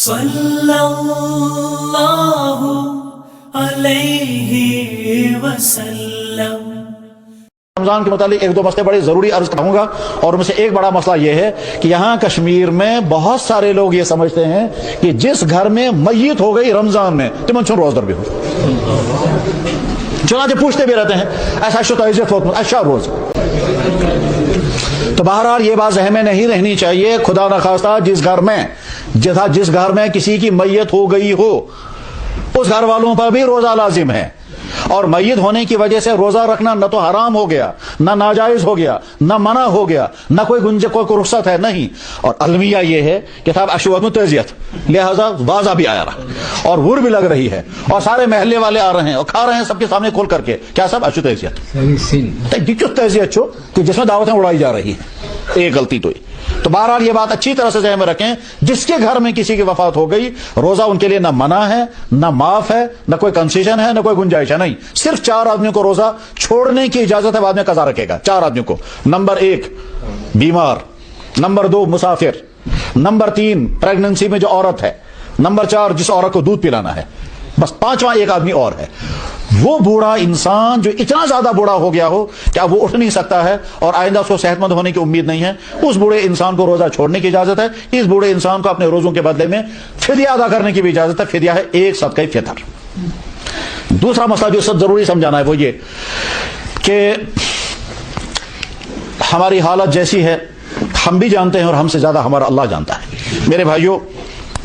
صلی اللہ علیہ وسلم۔ رمضان کے متعلق ایک دو مسئلے بڑے ضروری عرض کروں گا، اور ان میں سے ایک بڑا مسئلہ یہ ہے کہ یہاں کشمیر میں بہت سارے لوگ یہ سمجھتے ہیں کہ جس گھر میں میت ہو گئی رمضان میں تمن چھن روز در بھی ہو، چنانچہ پوچھتے بھی رہتے ہیں ایسا شو تعزیت ہوتا ایسا روز۔ تو بہرحال یہ بات ذہن میں نہیں رہنی چاہیے، خدا نخواستہ جس گھر میں کسی کی میت ہو گئی ہو اس گھر والوں پر بھی روزہ لازم ہے، اور میت ہونے کی وجہ سے روزہ رکھنا نہ تو حرام ہو گیا، نہ ناجائز ہو گیا، نہ منع ہو گیا، نہ کوئی رخصت ہے، نہیں۔ اور المیہ یہ ہے کہ صاحب اشوت میں تعزیت، لہذا واضح بھی آیا رہا اور وُر بھی لگ رہی ہے، اور سارے محلے والے آ رہے ہیں اور کھا رہے ہیں سب کے سامنے کھول کر کے، کیا صاحب اشو تعزیت تعزیت چھو کہ جس میں دعوتیں اڑائی جا رہی ہیں، ایک غلطی تو تو بہرحال یہ بات اچھی طرح سے ذہن میں رکھیں، جس کے گھر میں کسی کی وفات ہو گئی روزہ ان کے لیے نہ منع ہے، نہ معاف ہے، نہ کوئی کنسیشن ہے، نہ کوئی گنجائش ہے، نہیں، صرف 4 آدمیوں کو روزہ چھوڑنے کی اجازت ہے، بعد میں قضا رکھے گا 4 آدمیوں کو۔ نمبر 1 بیمار، نمبر 2 مسافر، نمبر 3 پریگننسی میں جو عورت ہے، نمبر 4 جس عورت کو دودھ پلانا ہے، بس 5واں ایک آدمی اور ہے، وہ بوڑھا انسان جو اتنا زیادہ بوڑھا ہو گیا ہو کہ اب وہ اٹھ نہیں سکتا ہے اور آئندہ اس کو صحت مند ہونے کی امید نہیں ہے، اس بوڑھے انسان کو روزہ چھوڑنے کی اجازت ہے۔ اس بوڑھے انسان کو اپنے روزوں کے بدلے میں فدیہ ادا کرنے کی بھی اجازت ہے، فدیہ ہے 1 صدقہ فطر۔ دوسرا مسئلہ جو سب ضروری سمجھانا ہے وہ یہ کہ ہماری حالت جیسی ہے ہم بھی جانتے ہیں، اور ہم سے زیادہ ہمارا اللہ جانتا ہے۔ میرے بھائیوں،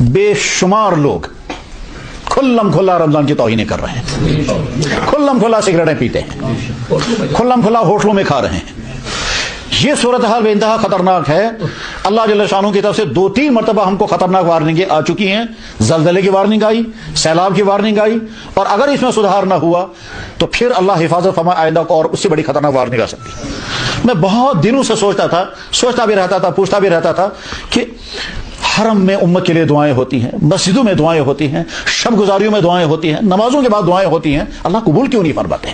بے شمار لوگ کھلم کھلا رمضان کی توہینیں کر رہے ہیں، کھلم کھلا سگریٹیں پیتے ہیں، کھلم کھلا ہوٹلوں میں کھا رہے ہیں۔ یہ صورتحال بے انتہا خطرناک ہے۔ اللہ جل شانہ کی طرف سے 2-3 مرتبہ ہم کو خطرناک وارننگیں آ چکی ہیں، زلزلے کی وارننگ آئی، سیلاب کی وارننگ آئی، اور اگر اس میں سدھار نہ ہوا تو پھر اللہ حفاظت فرمائے آئندہ کو اور اس سے بڑی خطرناک وارننگ آ سکتی۔ میں بہت دنوں سے سوچتا بھی رہتا تھا، پوچھتا بھی رہتا تھا کہ حرم میں امت کے لیے دعائیں ہوتی ہیں، مسجدوں میں دعائیں ہوتی ہیں، شب گزاریوں میں دعائیں ہوتی ہیں، نمازوں کے بعد دعائیں ہوتی ہیں، اللہ قبول کیوں نہیں فرماتے؟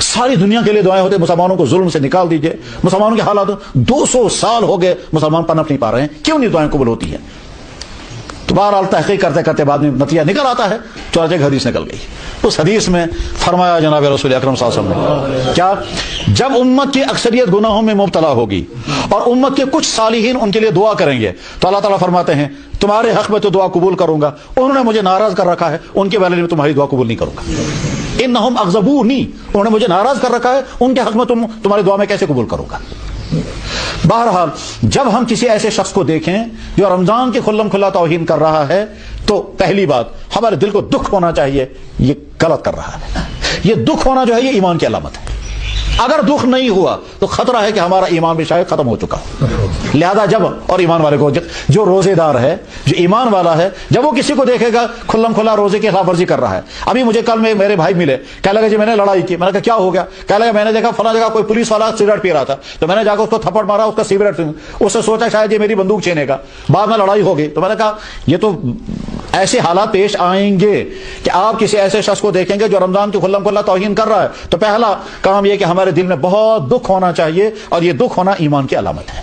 ساری دنیا کے لیے دعائیں ہوتی ہیں، مسلمانوں کو ظلم سے نکال دیجئے، مسلمانوں کے حالات 200 سال ہو گئے مسلمان پنپ نہیں پا رہے ہیں، کیوں نہیں دعائیں قبول ہوتی ہیں؟ تو بہرحال تحقیق کرتے کرتے بعد میں نتیجہ نکل آتا ہے، چنانچہ ایک حدیث نکل گئی۔ اس حدیث میں فرمایا جناب رسول اکرم صلی اللہ علیہ وسلم نے کیا، جب امت کی اکثریت گناہوں میں مبتلا ہوگی اور امت کے کچھ صالحین ان کے لیے دعا کریں گے تو اللہ تعالیٰ فرماتے ہیں تمہارے حق میں تو دعا قبول کروں گا، انہوں نے مجھے ناراض کر رکھا ہے ان کے بارے میں تمہاری دعا قبول نہیں کروں گا۔ انہم اغضبونی، انہوں نے مجھے ناراض کر رکھا ہے، ان کے حق میں تمہاری دعا میں کیسے قبول کروں گا؟ بہرحال جب ہم کسی ایسے شخص کو دیکھیں جو رمضان کی کھلم کھلا توہین کر رہا ہے تو پہلی بات ہمارے دل کو دکھ ہونا چاہیے، یہ غلط کر رہا ہے۔ یہ دکھ ہونا جو ہے یہ ایمان کی علامت ہے۔ اگر دکھ نہیں ہوا تو خطرہ ہے کہ ہمارا ایمان بھی شاید ختم ہو چکا ہو۔ لہذا جب اور ایمان والے کو جو روزے دار ہے، جو ایمان والا ہے، جب وہ کسی کو دیکھے گا کھلم کھلا روزے کی خلاف ورزی کر رہا ہے۔ ابھی مجھے کل میں میرے بھائی ملے، کہنے لگا جی میں نے لڑائی کی، میں نے کہا کیا ہو گیا؟ کہنے لگا میں نے دیکھا فلاں جگہ کوئی پولیس والا سگریٹ پی رہا تھا تو میں نے جا کے اس کو تھپڑ مارا، اس کا سگریٹ، اس سے سوچا شاید یہ میری بندوق چھینے گا، بعد میں لڑائی ہو گئی۔ تو میں نے کہا یہ تو ایسے حالات پیش آئیں گے کہ آپ کسی ایسے شخص کو دیکھیں گے جو رمضان کی کھلم کھلا توہین کر رہا ہے تو پہلا کام یہ کہ ہمارے دل میں بہت دکھ ہونا چاہیے، اور یہ دکھ ہونا ایمان کی علامت ہے۔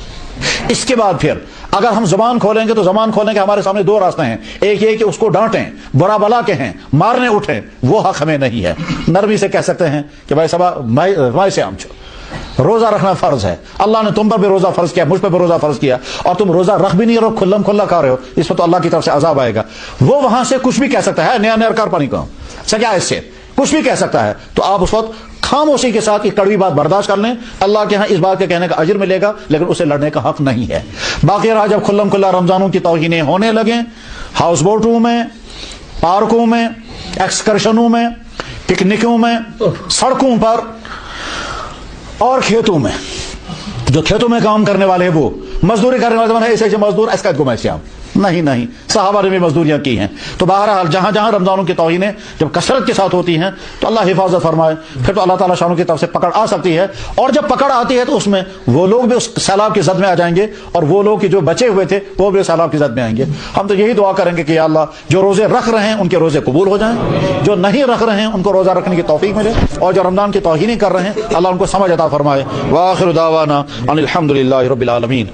اس کے بعد پھر اگر ہم زبان کھولیں گے تو زبان کھولنے کے ہمارے سامنے 2 راستے ہیں، ایک یہ کہ اس کو ڈانٹیں، برا بلا کہیں، مارنے اٹھیں، وہ حق ہمیں نہیں ہے۔ نرمی سے کہہ سکتے ہیں کہ بھائی صاحب مائی سے آمچو، روزہ رکھنا فرض ہے، اللہ نے تم پر بھی روزہ فرض کیا، مجھ پر بھی روزہ فرض کیا، اور تم روزہ رکھ بھی نہیں رہو، کھلم کھلا کھا رہے ہو، اس پر تو اللہ کی طرف سے عذاب آئے گا۔ وہ وہاں سے کچھ بھی کہہ سکتا ہے، نیا نیا کار پانی کا سکیا، اس سے کچھ بھی کہہ سکتا ہے، تو آپ اس وقت خاموشی کے ساتھ ایک کڑوی بات برداشت کر لیں، اللہ کے ہاں اس بات کے کہنے کا اجر ملے گا، لیکن اسے لڑنے کا حق نہیں ہے۔ باقی رہا جب کھلم کھلا رمضانوں کی توہینیں ہونے لگیں، ہاؤس بوٹوں میں، پارکوں میں، ایکسکرشنوں میں، پکنکوں میں، سڑکوں پر اور کھیتوں میں، جو کھیتوں میں کام کرنے والے ہیں وہ مزدوری کرنے والے ایسے مزدور ایسا گمائشیام نہیں، صحابہ نے بھی مزدوریاں کی ہیں۔ تو بہرحال جہاں جہاں رمضانوں کی توہینیں جب کثرت کے ساتھ ہوتی ہیں تو اللہ حفاظت فرمائے، پھر تو اللہ تعالیٰ شانوں کی طرف سے پکڑ آ سکتی ہے، اور جب پکڑ آتی ہے تو اس میں وہ لوگ بھی اس سیلاب کی زد میں آ جائیں گے، اور وہ لوگ جو بچے ہوئے تھے وہ بھی سیلاب کی زد میں آئیں گے۔ ہم تو یہی دعا کریں گے کہ یا اللہ جو روزے رکھ رہے ہیں ان کے روزے قبول ہو جائیں، جو نہیں رکھ رہے ہیں ان کو روزہ رکھنے کی توفیق ملے، اور جو رمضان کی توہینیں کر رہے ہیں اللہ ان کو سمجھ عطا فرمائے۔ وآخر دعوانا ان الحمد للہ رب العالمین۔